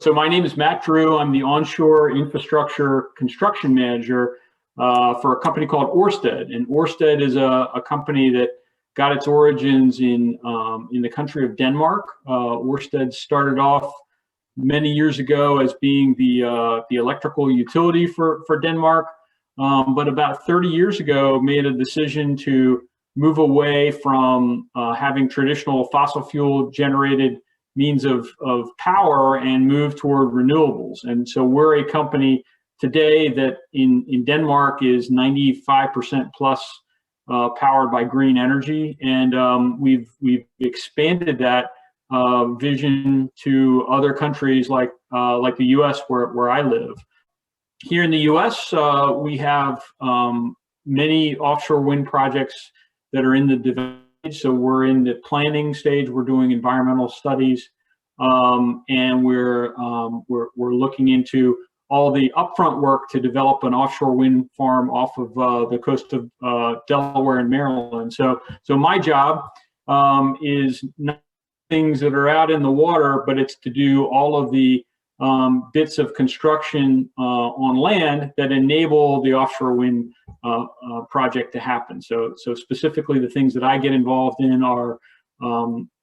So my name is Matt Drew. I'm the onshore infrastructure construction manager for a company called Orsted. And Orsted is a company that got its origins in the country of Denmark. Orsted started off many years ago as being the electrical utility for Denmark, but about 30 years ago made a decision to move away from having traditional fossil fuel generated means of power and move toward renewables. And so we're a company today that in Denmark is 95% plus powered by green energy, and we've expanded that vision to other countries like the U.S. where I live. Here in the U.S., we have many offshore wind projects that are in the development. So we're in the planning stage. We're doing environmental studies, and we're looking into all the upfront work to develop an offshore wind farm off of the coast of Delaware and Maryland. So my job is not things that are out in the water, but it's to do all of the bits of construction on land that enable the offshore wind project to happen. So specifically, the things that I get involved in are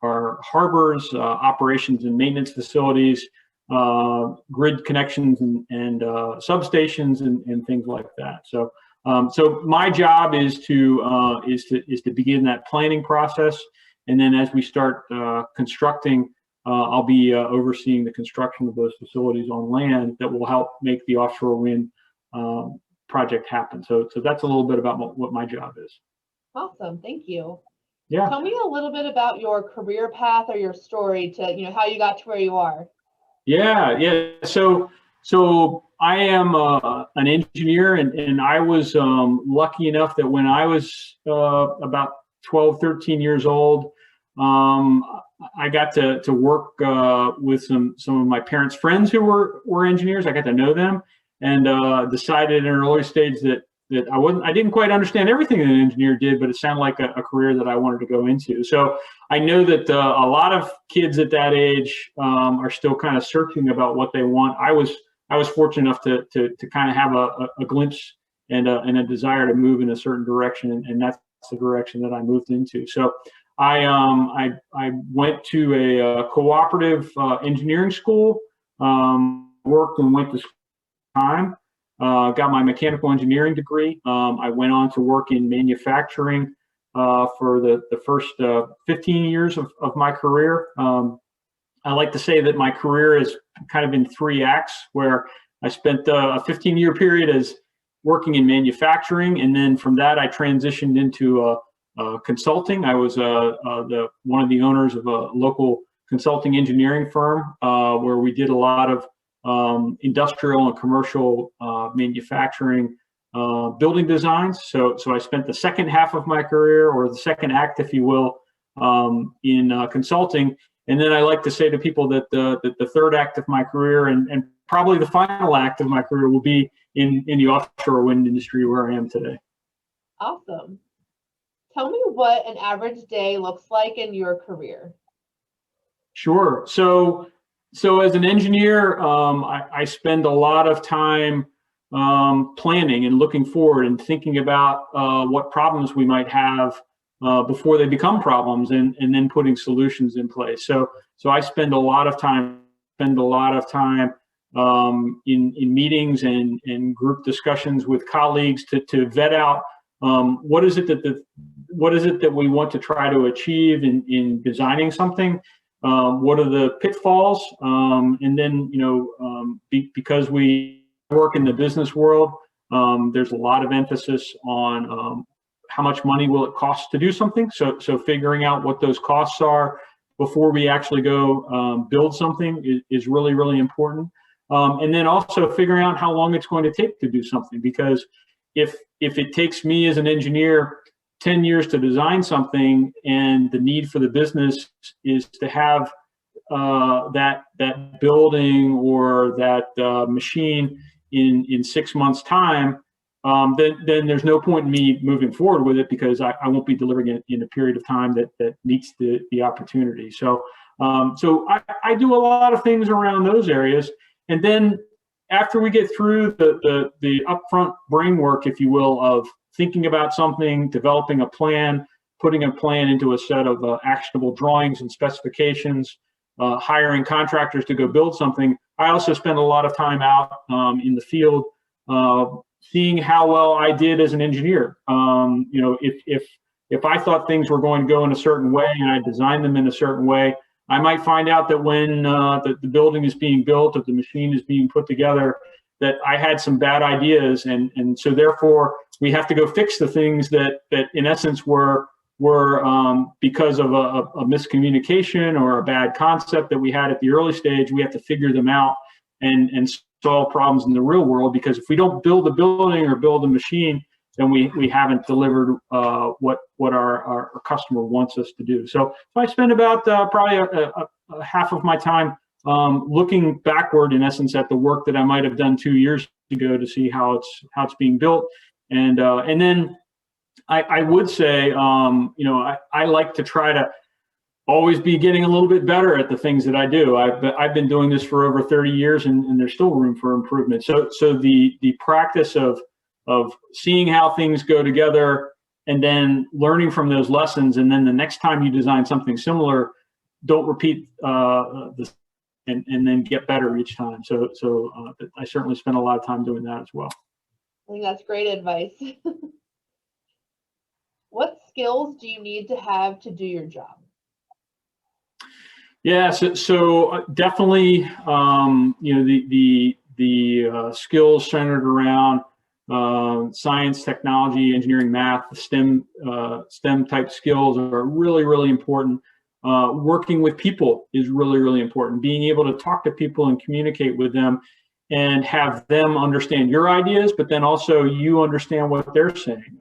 harbors, operations and maintenance facilities, grid connections and substations and things like that. So my job is to begin that planning process, and then as we start constructing, I'll be overseeing the construction of those facilities on land that will help make the offshore wind project happen. So that's a little bit about what my job is. Awesome, thank you. Yeah. Tell me a little bit about your career path or your story to how you got to where you are. Yeah. So I am an engineer, and I was lucky enough that when I was about 12, 13 years old, I got to work with some of my parents' friends who were engineers. I got to know them, and decided in an early stage that I didn't quite understand everything that an engineer did, but it sounded like a career that I wanted to go into. So I know that a lot of kids at that age are still kind of searching about what they want. I was fortunate enough to kind of have a glimpse and a desire to move in a certain direction, and that's the direction that I moved into. So I went to a cooperative engineering school, worked and went to school time. Got my mechanical engineering degree. I went on to work in manufacturing for the first 15 years of my career. I like to say that my career is kind of in 3 acts, where I spent a 15-year period as working in manufacturing, and then from that I transitioned into consulting. I was one of the owners of a local consulting engineering firm where we did a lot of industrial and commercial manufacturing building designs. So I spent the second half of my career, or the second act, if you will, in consulting. And then I like to say to people that the third act of my career, and probably the final act of my career, will be in the offshore wind industry where I am today. Awesome. Tell me what an average day looks like in your career. Sure. So as an engineer, I spend a lot of time planning and looking forward and thinking about what problems we might have before they become problems, and then putting solutions in place. So I spend a lot of time in meetings and group discussions with colleagues to vet out what is it that we want to try to achieve in designing something. What are the pitfalls? And then, because we work in the business world, there's a lot of emphasis on how much money will it cost to do something. So figuring out what those costs are before we actually go build something is really, really important. And then also figuring out how long it's going to take to do something, because if it takes me as an engineer 10 years to design something, and the need for the business is to have that building or that machine in 6 months' time, then there's no point in me moving forward with it, because I won't be delivering it in a period of time that meets the opportunity. So So I do a lot of things around those areas. And then after we get through the upfront brain work, if you will, of thinking about something, developing a plan, putting a plan into a set of actionable drawings and specifications, hiring contractors to go build something, I also spend a lot of time out in the field, seeing how well I did as an engineer. If I thought things were going to go in a certain way and I designed them in a certain way, I might find out that when the building is being built or the machine is being put together, that I had some bad ideas, and so therefore we have to go fix the things that in essence were because of a miscommunication or a bad concept that we had at the early stage. We have to figure them out and solve problems in the real world, because if we don't build a building or build a machine, then we haven't delivered what our customer wants us to do. So I spend about probably a half of my time looking backward, in essence, at the work that I might have done 2 years ago to see how it's being built, and then I would say I like to try to always be getting a little bit better at the things that I do. I've been doing this for over 30 years, and there's still room for improvement. So the practice of seeing how things go together and then learning from those lessons, and then the next time you design something similar, don't repeat this, and then get better each time. So I certainly spend a lot of time doing that as well. I think that's great advice. What skills do you need to have to do your job? Yeah, so definitely, the skills centered around science, technology, engineering, math, STEM type skills are really, really important. Working with people is really, really important. Being able to talk to people and communicate with them and have them understand your ideas, but then also you understand what they're saying.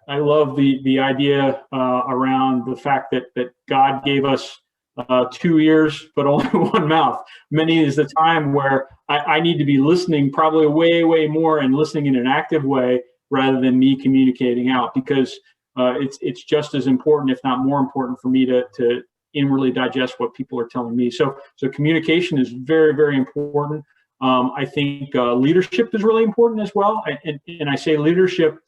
I love the idea around the fact that God gave us 2 ears, but only one mouth. Many is the time where I need to be listening probably way, way more, and listening in an active way rather than me communicating out, because it's just as important, if not more important, for me to inwardly digest what people are telling me. So communication is very, very important. I think leadership is really important as well. And I say leadership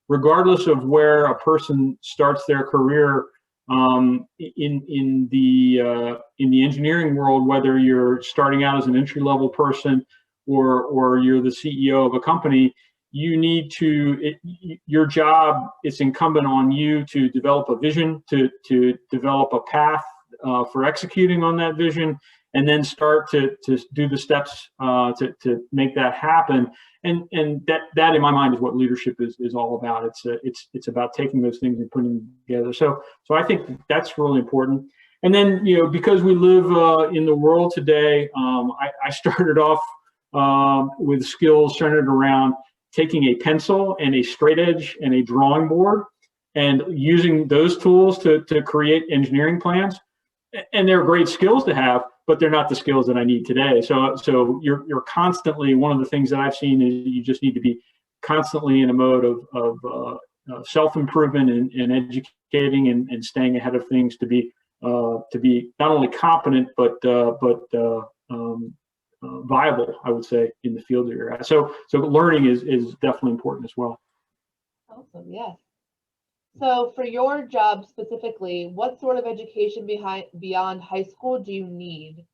regardless of where a person starts their career in the engineering world, whether you're starting out as an entry-level person or you're the CEO of a company. You need to, your job, it's incumbent on you to develop a vision, to develop a path for executing on that vision, and then start to do the steps to make that happen. And that in my mind is what leadership is all about. It's about taking those things and putting them together. So I think that's really important. And then, because we live in the world today, I started off with skills centered around taking a pencil and a straight edge and a drawing board and using those tools to create engineering plans. And they're great skills to have, but they're not the skills that I need today. So you're constantly, one of the things that I've seen is you just need to be constantly in a mode of self-improvement and educating and staying ahead of things to be not only competent but viable, I would say, in the field that you're at. So learning is definitely important as well. Awesome, yes. So for your job specifically, what sort of education beyond high school do you need?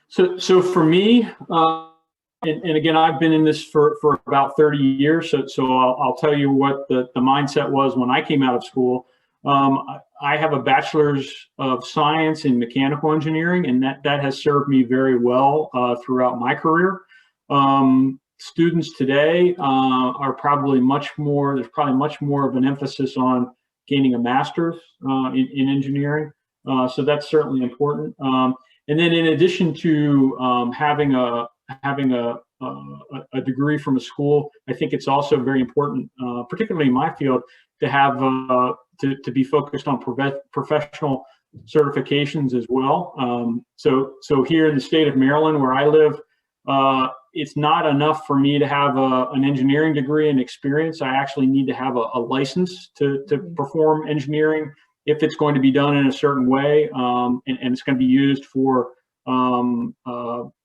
So for me, and again, I've been in this for about 30 years. So I'll tell you what the mindset was when I came out of school. I have a bachelor's of science in mechanical engineering, and that has served me very well throughout my career. Students today are probably there's probably much more of an emphasis on gaining a master's in engineering. So that's certainly important. And then in addition to having a degree from a school, I think it's also very important, particularly in my field, to have to be focused on professional certifications as well. So here in the state of Maryland, where I live, it's not enough for me to have an engineering degree and experience. I actually need to have a license to perform engineering if it's going to be done in a certain way, and it's going to be used for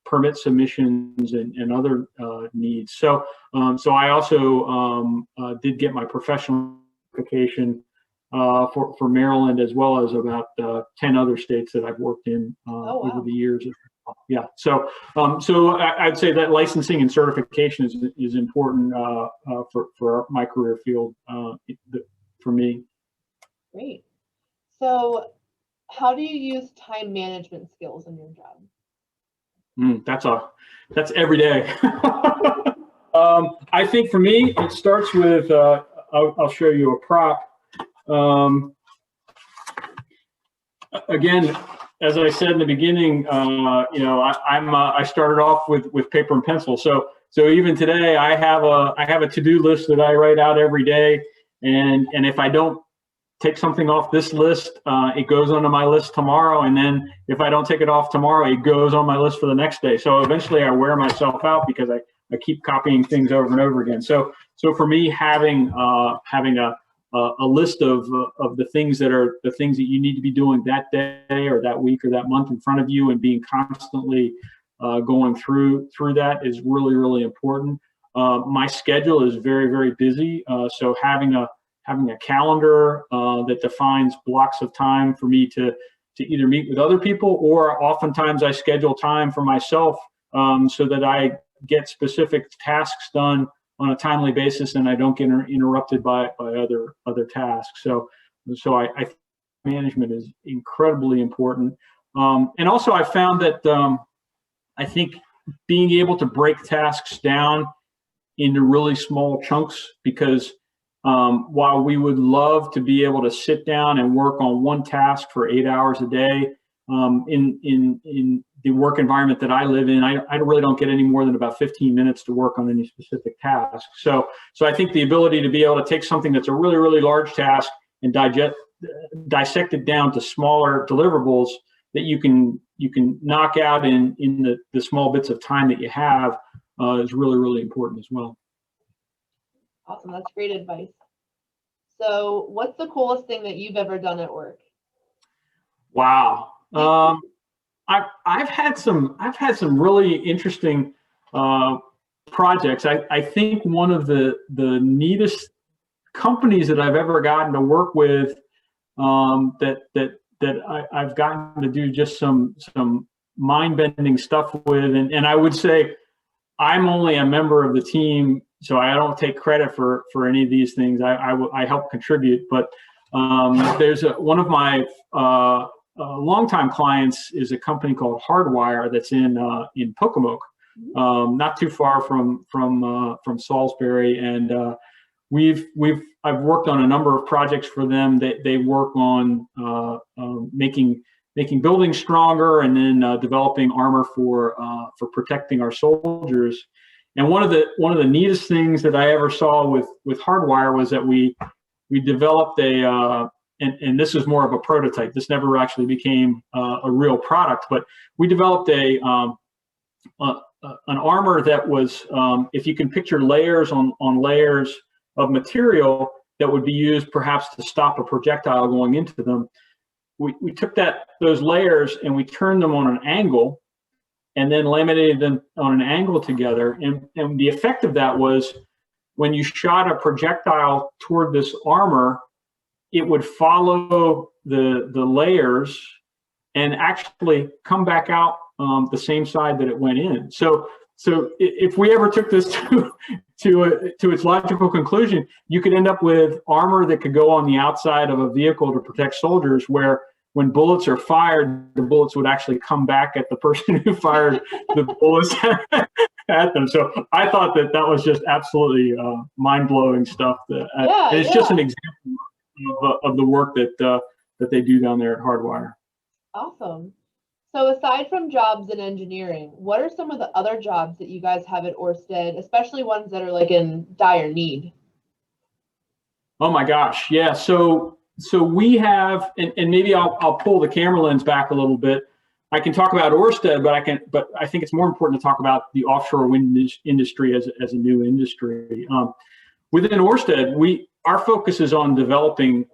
permit submissions and other needs. So I also did get my professional certification for Maryland, as well as about 10 other states that I've worked in over the years. Yeah, so I'd say that licensing and certification is important for my career field, for me. Great. So how do you use time management skills in your job? That's every day. I think for me, it starts with, I'll show you a prop. Again, as I said in the beginning, I started off with paper and pencil. So even today, I have a to-do list that I write out every day, and if I don't take something off this list, it goes onto my list tomorrow, and then if I don't take it off tomorrow, it goes on my list for the next day. So eventually, I wear myself out because I keep copying things over and over again. So for me, having a list of the things that you need to be doing that day or that week or that month in front of you, and being constantly going through that is really, really important. My schedule is very, very busy, so having a calendar that defines blocks of time for me to either meet with other people, or oftentimes I schedule time for myself so that I get specific tasks done on a timely basis, and I don't get interrupted by other tasks. So I think management is incredibly important. And also I found that I think being able to break tasks down into really small chunks, because while we would love to be able to sit down and work on one task for 8 hours a day, in the work environment that I live in, I really don't get any more than about 15 minutes to work on any specific task. So I think the ability to be able to take something that's a really, really large task and dissect it down to smaller deliverables that you can knock out in the small bits of time that you have is really, really important as well. Awesome, that's great advice. So what's the coolest thing that you've ever done at work? Wow. I've had some really interesting projects. I think one of the neatest companies that I've ever gotten to work with, that I've gotten to do just some mind-bending stuff with, and I would say I'm only a member of the team, so I don't take credit for any of these things. I help contribute, but there's one of my longtime clients is a company called Hardwire that's in Pocomoke, not too far from Salisbury, and I've worked on a number of projects for them. They work on making buildings stronger, and then developing armor for protecting our soldiers. And one of the neatest things that I ever saw with Hardwire was that we developed and this is more of a prototype. This never actually became a real product, but we developed an armor that was, if you can picture layers on layers of material that would be used perhaps to stop a projectile going into them. We took those layers and we turned them on an angle, and then laminated them on an angle together. And the effect of that was, when you shot a projectile toward this armor, it would follow the layers and actually come back out the same side that it went in. So if we ever took this to its logical conclusion, you could end up with armor that could go on the outside of a vehicle to protect soldiers, where when bullets are fired, the bullets would actually come back at the person who fired the bullets at them. So I thought that was just absolutely mind-blowing stuff. It's just an example of the work that they do down there at Hardwire. Awesome. So aside from jobs in engineering, what are some of the other jobs that you guys have at Orsted, especially ones that are like in dire need? Oh my gosh, yeah. So we have, and maybe I'll pull the camera lens back a little bit. I can talk about Orsted, but I think it's more important to talk about the offshore wind industry as a new industry. Within Orsted, our focus is on developing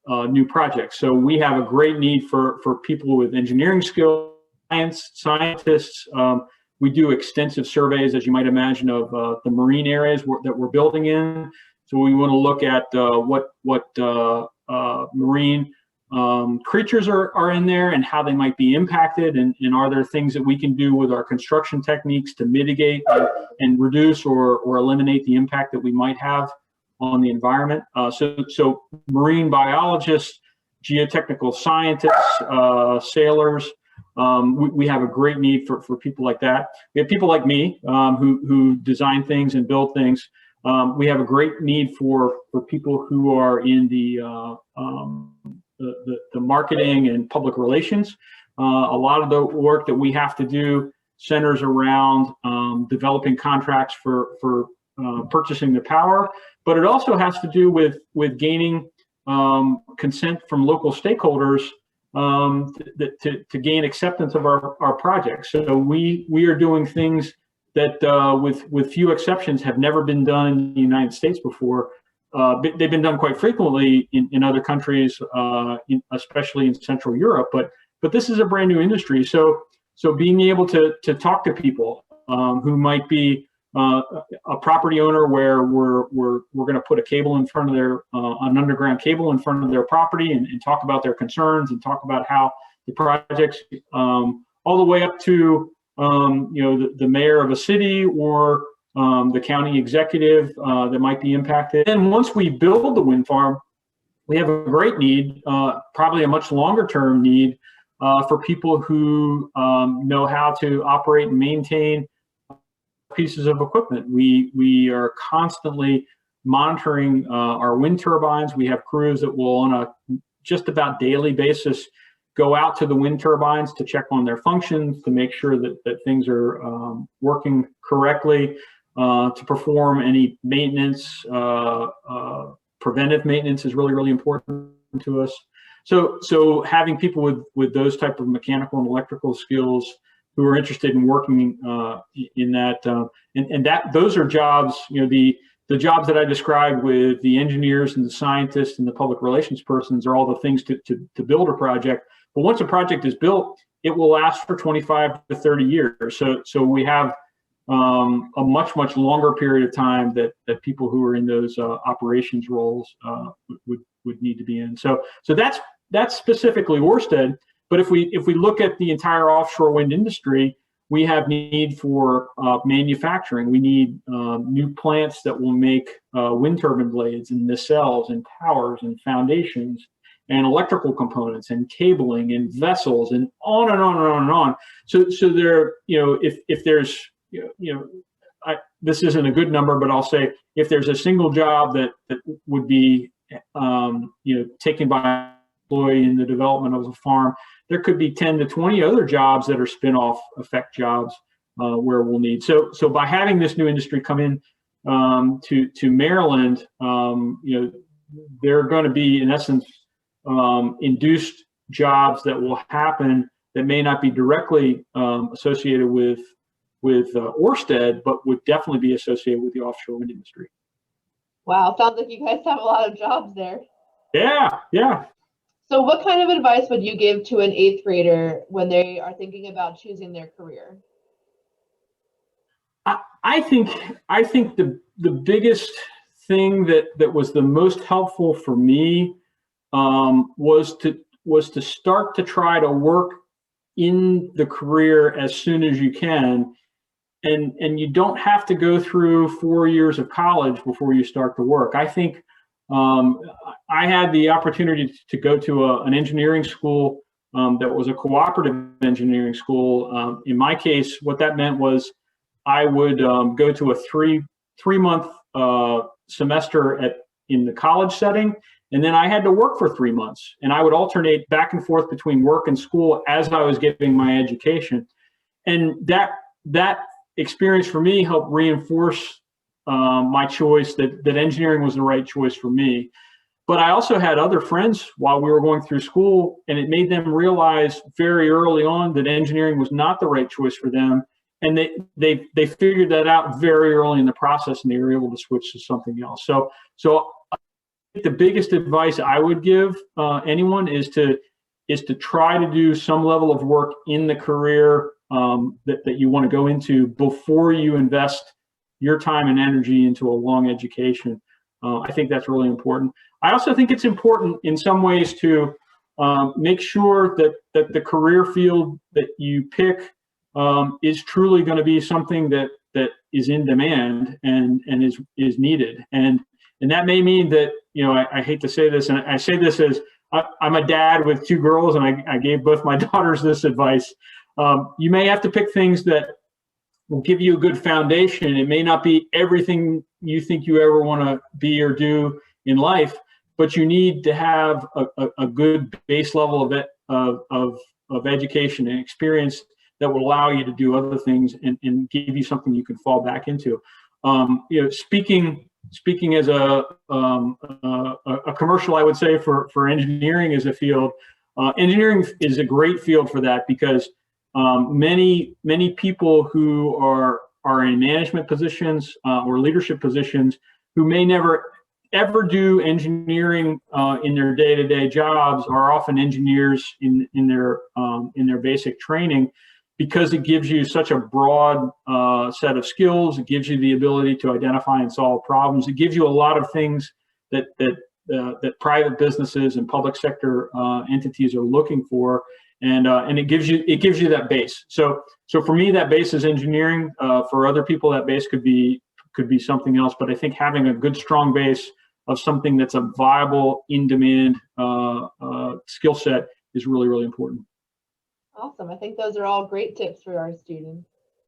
new projects. So we have a great need for people with engineering skills, scientists. We do extensive surveys, as you might imagine, of the marine areas that we're building in. So we want to look at what marine creatures are in there and how they might be impacted, and are there things that we can do with our construction techniques to mitigate and reduce or eliminate the impact that we might have on the environment. So marine biologists, geotechnical scientists, sailors, we have a great need for people like that. We have people like me who design things and build things. We have a great need for people who are in the marketing and public relations. A lot of the work that we have to do centers around developing contracts for purchasing the power, but it also has to do with gaining consent from local stakeholders to gain acceptance of our projects. So we are doing things that, with few exceptions, have never been done in the United States before. They've been done quite frequently in other countries, especially in Central Europe. But this is a brand new industry. So being able to talk to people who might be a property owner where we're going to put a cable in front of their an underground cable in front of their property and talk about their concerns and talk about how the projects, all the way up to the mayor of a city or the county executive that might be impacted. And once we build the wind farm, we have a great need, probably a much longer term need for people who know how to operate and maintain pieces of equipment. We are constantly monitoring our wind turbines. We have crews that will, on a just about daily basis, go out to the wind turbines to check on their functions, to make sure that things are working correctly, to perform any maintenance. Preventive maintenance is really, really important to us. So having people with those type of mechanical and electrical skills who are interested in working in that, and that those are jobs, the jobs that I described with the engineers and the scientists and the public relations persons are all the things to build a project. But once a project is built, it will last for 25 to 30 years. So we have a much longer period of time that people who are in those operations roles would need to be in. So that's specifically Orsted. But if we look at the entire offshore wind industry, we have need for manufacturing. We need new plants that will make wind turbine blades and nacelles and towers and foundations and electrical components and cabling and vessels and on and on and on and on. So there, if there's, this isn't a good number, but I'll say if there's a single job that would be, taken by an employee in the development of a farm, there could be 10 to 20 other jobs that are spin-off effect jobs where we'll need. So by having this new industry come in to Maryland, there are going to be, in essence, induced jobs that will happen that may not be directly associated with Orsted, but would definitely be associated with the offshore wind industry. Wow, sounds like you guys have a lot of jobs there. Yeah. So what kind of advice would you give to an 8th grader when they are thinking about choosing their career? I think the biggest thing that was the most helpful for me was to start to try to work in the career as soon as you can, and you don't have to go through 4 years of college before you start to work. I think I had the opportunity to go to an engineering school that was a cooperative engineering school. In my case, what that meant was I would go to a three-month semester in the college setting, and then I had to work for 3 months, and I would alternate back and forth between work and school as I was getting my education. And that experience for me helped reinforce my choice that engineering was the right choice for me. But I also had other friends while we were going through school, and it made them realize very early on that engineering was not the right choice for them. And they figured that out very early in the process, and they were able to switch to something else. So the biggest advice I would give anyone is to try to do some level of work in the career that you want to go into before you invest your time and energy into a long education. I think that's really important. I also think it's important in some ways to make sure that the career field that you pick is truly going to be something that is in demand and is needed. And that may mean that, I hate to say this, and I say this as I'm a dad with 2 girls, and I gave both my daughters this advice. You may have to pick things that will give you a good foundation. It may not be everything you think you ever want to be or do in life, but you need to have a good base level of education and experience that will allow you to do other things and give you something you can fall back into. Speaking as a commercial, I would say for engineering as a field, engineering is a great field for that, because many people who are in management positions or leadership positions who may never ever do engineering in their day-to-day jobs are often engineers in their basic training, because it gives you such a broad set of skills. It gives you the ability to identify and solve problems. It gives you a lot of things that private businesses and public sector entities are looking for, and it gives you that base. So for me, that base is engineering. For other people, that base could be something else. But I think having a good, strong base of something that's a viable, in-demand skill set is really, really important. Awesome. I think those are all great tips for our students.